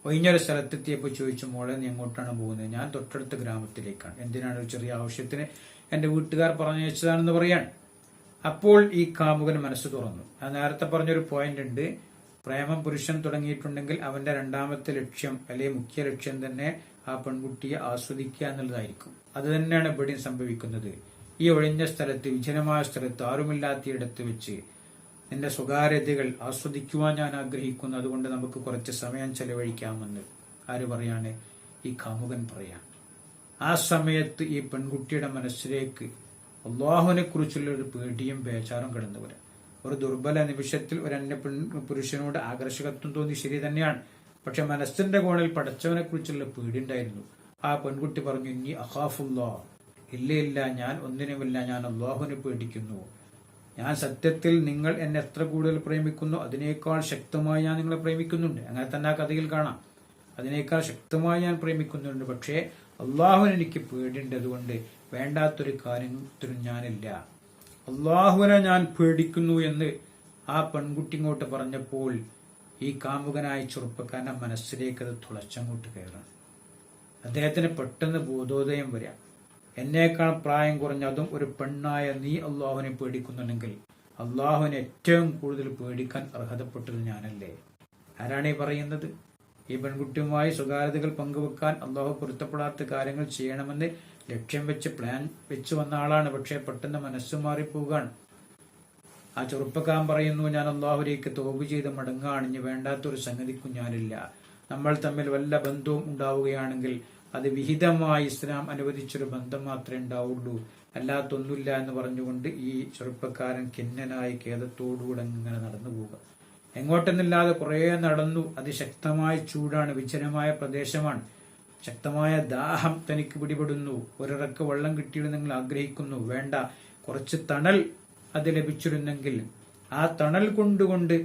ഒഴിഞ്ഞൊരു സ്ഥലത്തെത്തിയപ്പോൾ ചോദിച്ചു, മോളെ നീ എങ്ങോട്ടാണ് പോകുന്നത്? ഞാൻ തൊട്ടടുത്ത ഗ്രാമത്തിലേക്കാണ്. എന്തിനാണ്? ഒരു ചെറിയ ആവശ്യത്തിന് എന്റെ വീട്ടുകാർ പറഞ്ഞു വെച്ചതാണെന്ന് പറയാൻ. അപ്പോൾ ഈ കാമുകൻ മനസ്സ് തുറന്നു. നേരത്തെ പറഞ്ഞൊരു പോയിന്റ് ഉണ്ട്, പ്രേമം പുരുഷൻ തുടങ്ങിയിട്ടുണ്ടെങ്കിൽ അവന്റെ രണ്ടാമത്തെ ലക്ഷ്യം അല്ലെങ്കിൽ മുഖ്യ ലക്ഷ്യം തന്നെ ആ പെൺകുട്ടിയെ ആസ്വദിക്കുക എന്നുള്ളതായിരിക്കും. അത് തന്നെയാണ് ഇവിടെയും സംഭവിക്കുന്നത്. ഈ ഒഴിഞ്ഞ സ്ഥലത്ത്, വിജനമായ സ്ഥലത്ത്, ആരുമില്ലാത്തയിടത്ത് വെച്ച് എന്റെ സ്വകാര്യതകൾ ആസ്വദിക്കുവാൻ ഞാൻ ആഗ്രഹിക്കുന്നു, അതുകൊണ്ട് നമുക്ക് കുറച്ച് സമയം ചെലവഴിക്കാമെന്ന് ആര് പറയാണ്? ഈ കാമുകൻ പറയാൻ. ആ സമയത്ത് ഈ പെൺകുട്ടിയുടെ മനസ്സിലേക്ക് അള്ളാഹുവിനെ കുറിച്ചുള്ള ഒരു പേടിയും ബേജാറും കടന്നു വരാം. ഒരു ദുർബല നിമിഷത്തിൽ ഒരു അന്യ പുരുഷനോട് ആകർഷകത്വം തോന്നി, ശരി തന്നെയാണ്. പക്ഷെ മനസ്സിന്റെ കോണിൽ പടച്ചവനെ കുറിച്ചുള്ള പേടിയുണ്ടായിരുന്നു. ആ പെൺകുട്ടി പറഞ്ഞു, ഇനി അഖാഫുല്ലാ, ഇല്ല, ഞാൻ ഒന്നിനുമില്ല, ഞാൻ അള്ളാഹുവിനെ പേടിക്കുന്നു. ഞാൻ സത്യത്തിൽ നിങ്ങൾ എന്നെ എത്ര കൂടുതൽ പ്രേമിക്കുന്നു അതിനേക്കാൾ ശക്തമായി ഞാൻ നിങ്ങളെ പ്രേമിക്കുന്നുണ്ട്. അങ്ങനെ തന്നെ ആ കഥയിൽ കാണാം. അതിനേക്കാൾ ശക്തമായി ഞാൻ പ്രേമിക്കുന്നുണ്ട്. പക്ഷേ അള്ളാഹുവിന് എനിക്ക് പേടിയുണ്ട്, അതുകൊണ്ട് വേണ്ടാത്തൊരു കാര്യത്തിനും ഞാനില്ല. അള്ളാഹുവിനെ ഞാൻ പേടിക്കുന്നു എന്ന് ആ പെൺകുട്ടി ഇങ്ങോട്ട് പറഞ്ഞപ്പോൾ ഈ കാമുകനായ ചെറുപ്പക്കാരന്റെ മനസ്സിലേക്ക് അത് തുളച്ചങ്ങോട്ട് കയറാണ്. അദ്ദേഹത്തിന് പെട്ടെന്ന് ബോധോദയം വരാം. എന്നേക്കാൾ പ്രായം കുറഞ്ഞ, അതും ഒരു പെണ്ണായ നീ അള്ളാഹുവിനെ പേടിക്കുന്നുണ്ടെങ്കിൽ അള്ളാഹുവിനെ ഏറ്റവും കൂടുതൽ പേടിക്കാൻ അർഹതപ്പെട്ടത് ഞാനല്ലേ? ആരാണ് ഈ പറയുന്നത്? ഈ പെൺകുട്ടിയുമായി സ്വകാര്യതകൾ പങ്കുവെക്കാൻ, അള്ളാഹു പൊരുത്തപ്പെടാത്ത കാര്യങ്ങൾ ചെയ്യണമെന്ന് ലക്ഷ്യം വെച്ച് പ്ലാൻ വെച്ച് വന്ന ആളാണ്. പക്ഷെ പെട്ടെന്ന് മനസ്സ് മാറിപ്പോവുകയാണ്. ആ ചെറുപ്പക്കാരൻ പറയുന്നു, ഞാൻ അള്ളാഹുലേക്ക് തൗബ ചെയ്ത് മടങ്ങാണ്, ഇനി വേണ്ടാത്തൊരു സംഗതിക്കും ഞാനില്ല. നമ്മൾ തമ്മിൽ വല്ല ബന്ധവും ഉണ്ടാവുകയാണെങ്കിൽ അത് വിഹിതമായി ഇസ്ലാം അനുവദിച്ചൊരു ബന്ധം മാത്രമേ ഉണ്ടാവുള്ളൂ, അല്ലാത്തൊന്നുമില്ല എന്ന് പറഞ്ഞുകൊണ്ട് ഈ ചെറുപ്പക്കാരൻ ഖിന്നനായി ഖേദത്തോടുകൂടെ ഇങ്ങനെ നടന്നു പോവുക. എങ്ങോട്ടെന്നില്ലാതെ കുറെ നടന്നു. അതിശക്തമായ ചൂടാണ്, വിജനമായ പ്രദേശമാണ്, ശക്തമായ ദാഹം തനിക്ക് പിടിപെടുന്നു. ഒരിറക്ക് വെള്ളം കിട്ടിയിരുന്നെങ്കിൽ ആഗ്രഹിക്കുന്നു. വേണ്ട, കുറച്ച് തണൽ അത് ലഭിച്ചിരുന്നെങ്കിൽ ആ തണൽ കൊണ്ടുകൊണ്ട്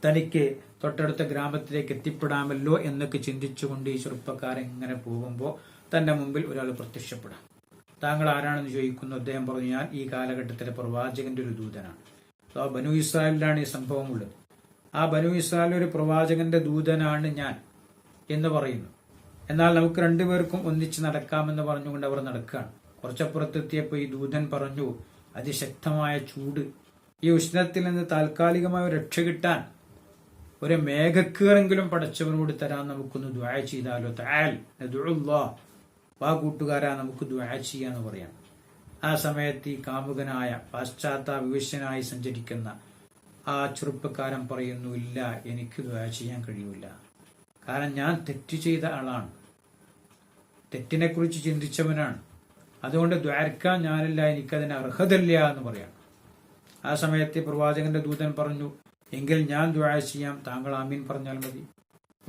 തനിക്ക് തൊട്ടടുത്ത ഗ്രാമത്തിലേക്ക് എത്തിപ്പെടാമല്ലോ എന്നൊക്കെ ചിന്തിച്ചുകൊണ്ട് ഈ ചെറുപ്പക്കാരൻ ഇങ്ങനെ പോകുമ്പോൾ തന്റെ മുമ്പിൽ ഒരാൾ പ്രത്യക്ഷപ്പെടാം. താങ്കൾ ആരാണെന്ന് ചോദിക്കുന്നു. അദ്ദേഹം പറഞ്ഞു, ഞാൻ ഈ കാലഘട്ടത്തിലെ പ്രവാചകന്റെ ഒരു ദൂതനാണ്. ആ ബനു ഇസ്രായേലിലാണ് ഈ സംഭവം ഉള്ളത്. ആ ബനു ഇസ്രായേലിലെ ഒരു പ്രവാചകന്റെ ദൂതനാണ് ഞാൻ എന്ന് പറയുന്നു. എന്നാൽ നമുക്ക് രണ്ടുപേർക്കും ഒന്നിച്ച് നടക്കാമെന്ന് പറഞ്ഞുകൊണ്ട് അവർ നടക്കുകയാണ്. കുറച്ചപ്പുറത്തെത്തിയപ്പോൾ ഈ ദൂതൻ പറഞ്ഞു, അതിശക്തമായ ചൂട്, ഈ ഉഷ്ണത്തിൽ നിന്ന് താൽക്കാലികമായ രക്ഷ കിട്ടാൻ ഒരു മേഘക്കേറെങ്കിലും പടച്ചവനോട് തരാൻ നമുക്കൊന്ന് ദുആ ചെയ്താലോ? തആൽ നദുഉല്ലാഹ്, വാ കൂട്ടുകാരാ നമുക്ക് ദുആ ചെയ്യാന്ന് പറയാം. ആ സമയത്ത് ഈ കാമുകനായ പാശ്ചാത്യ വിവശനായി സഞ്ചരിക്കുന്ന ആ ചെറുപ്പക്കാരൻ പറയുന്നു, ഇല്ല, എനിക്ക് ദുആ ചെയ്യാൻ കഴിയില്ല. കാരണം ഞാൻ തെറ്റ് ചെയ്ത ആളാണ്, തെറ്റിനെ കുറിച്ച് ചിന്തിച്ചവനാണ്. അതുകൊണ്ട് ദ്വാരക്കാൻ ഞാനില്ല, എനിക്കതിന് അർഹതയില്ല എന്ന് പറയാം. ആ സമയത്ത് പ്രവാചകന്റെ ദൂതൻ പറഞ്ഞു, എങ്കിൽ ഞാൻ ദുആ ചെയ്യാം, താങ്കൾ ആമീൻ പറഞ്ഞാൽ മതി.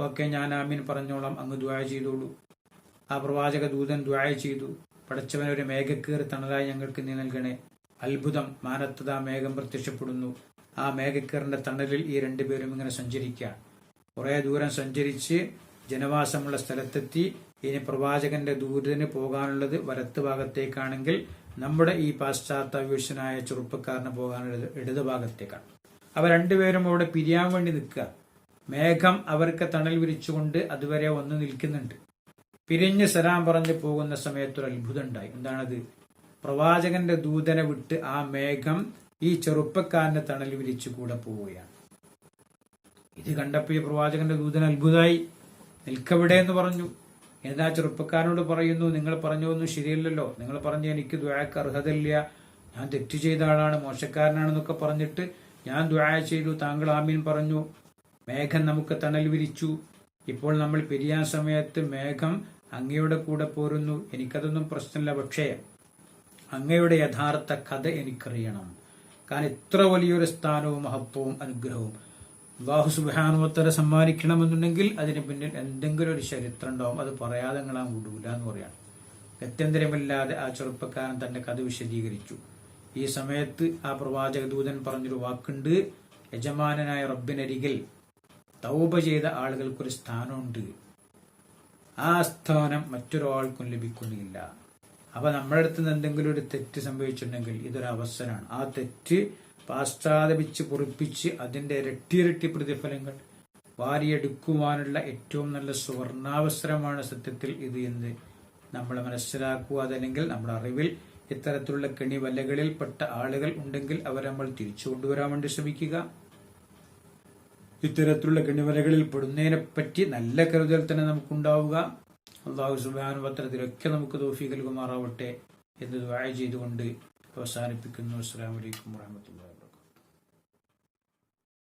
ഓക്കെ, ഞാൻ ആമീൻ പറഞ്ഞോളാം, അങ്ങ് ദുആ ചെയ്തോളൂ. ആ പ്രവാചക ദൂതൻ ദുആ ചെയ്തു. പടച്ചവനെ, ഒരു മേഘക്കേറി തണലായി ഞങ്ങൾക്ക് നീ നൽകണേ. അത്ഭുതം, മാനത്തതാ മേഘം പ്രത്യക്ഷപ്പെടുന്നു. ആ മേഘക്കേറിന്റെ തണലിൽ ഈ രണ്ടുപേരും ഇങ്ങനെ സഞ്ചരിക്കുക. കുറെ ദൂരം സഞ്ചരിച്ച് ജനവാസമുള്ള സ്ഥലത്തെത്തി. ഇനി പ്രവാചകന്റെ ദൂതന് പോകാനുള്ളത് വലത്ത് ഭാഗത്തേക്കാണെങ്കിൽ നമ്മുടെ ഈ പാശ്ചാത്യ വിവശനായ ചെറുപ്പക്കാരന് പോകാനുള്ളത് ഇടത് ഭാഗത്തേക്കാണ്. അവർ രണ്ടുപേരും അവിടെ പിരിയാൻ വേണ്ടി നിൽക്കുക. മേഘം അവർക്ക് തണൽ വിരിച്ചുകൊണ്ട് അതുവരെ വന്നു നിൽക്കുന്നുണ്ട്. പിരിഞ്ഞ് സലാം പറഞ്ഞു പോകുന്ന സമയത്ത് ഒരു അത്ഭുതം ഉണ്ടായി. എന്താണത്? പ്രവാചകന്റെ ദൂതനെ വിട്ട് ആ മേഘം ഈ ചെറുപ്പക്കാരന്റെ തണൽ വിരിച്ചു കൂടെ പോവുകയാണ്. ഇത് കണ്ടപ്പോൾ ഈ പ്രവാചകന്റെ ദൂതൻ അത്ഭുതമായി. നിൽക്കവിടെ എന്ന് പറഞ്ഞു. എന്താ ചെറുപ്പക്കാരനോട് പറയുന്നു, നിങ്ങൾ പറഞ്ഞൊന്നും ശരിയല്ലല്ലോ, നിങ്ങൾ പറഞ്ഞ എനിക്ക് ദുആക്ക് അർഹതയില്ല, ഞാൻ തെറ്റ് ചെയ്ത ആളാണ്, മോശക്കാരനാണെന്നൊക്കെ പറഞ്ഞിട്ട് ഞാൻ ദുആ ചെയ്തു, താങ്കൾ ആമീൻ പറഞ്ഞു, മേഘം നമുക്ക് തണൽ വിരിച്ചു. ഇപ്പോൾ നമ്മൾ പിരിയാൻ സമയത്ത് മേഘം അങ്ങയുടെ കൂടെ പോരുന്നു. എനിക്കതൊന്നും പ്രശ്നമില്ല, പക്ഷേ അങ്ങയുടെ യഥാർത്ഥ കഥ എനിക്കറിയണം. കാരണം ഇത്ര വലിയൊരു സ്ഥാനവും മഹത്വവും അനുഗ്രഹവും അല്ലാഹു സുബ്ഹാനഹു വ തആല സമ്മാനിക്കണമെന്നുണ്ടെങ്കിൽ അതിന് പിന്നിൽ എന്തെങ്കിലും ഒരു ചരിത്രം ഉണ്ടാവും. അത് പറയാതെ നിങ്ങളാൻ വിടൂല എന്ന് പറയാണ്. ഗത്യന്തരമില്ലാതെ ആ ചെറുപ്പക്കാരൻ തന്റെ കഥ വിശദീകരിച്ചു. ഈ സമയത്ത് ആ പ്രവാചക ദൂതൻ പറഞ്ഞൊരു വാക്കുണ്ട്, യജമാനനായ റബ്ബിനരികിൽ തൗബ ചെയ്ത ആളുകൾക്കൊരു സ്ഥാനമുണ്ട്, ആ സ്ഥാനം മറ്റൊരാൾക്കും ലഭിക്കുന്നില്ല. അപ്പൊ നമ്മുടെ അടുത്ത് നിന്ന് എന്തെങ്കിലും ഒരു തെറ്റ് സംഭവിച്ചിട്ടുണ്ടെങ്കിൽ ഇതൊരു അവസരമാണ്. ആ തെറ്റ് പാശ്ചാത്തപിച്ച് പൊറിപ്പിച്ച് അതിന്റെ ഇരട്ടി പ്രതിഫലങ്ങൾ വാരിയെടുക്കുവാനുള്ള ഏറ്റവും നല്ല സുവർണാവസരമാണ് സത്യത്തിൽ ഇത് എന്ന് നമ്മൾ മനസ്സിലാക്കുക. അതല്ലെങ്കിൽ നമ്മുടെ അറിവിൽ ഇത്തരത്തിലുള്ള കെണിവലകളിൽപ്പെട്ട ആളുകൾ ഉണ്ടെങ്കിൽ അവരെ നമ്മൾ തിരിച്ചു കൊണ്ടുവരാൻ വേണ്ടി ശ്രമിക്കുക. ഇത്തരത്തിലുള്ള കെണിവലകളിൽ പെടുന്നതിനെപ്പറ്റി നല്ല കരുതൽ തന്നെ നമുക്കുണ്ടാവുക. അല്ലാഹു സുബ്ഹാനഹു വ തആല ഇതിലൊക്കെ നമുക്ക് തൗഫീഖ് നൽകുമാറാവട്ടെ എന്ന് ദുആ ചെയ്തുകൊണ്ട് അവസാനിപ്പിക്കുന്നു. അസ്സലാമു അലൈക്കും വറഹ്മത്തുള്ളാഹി.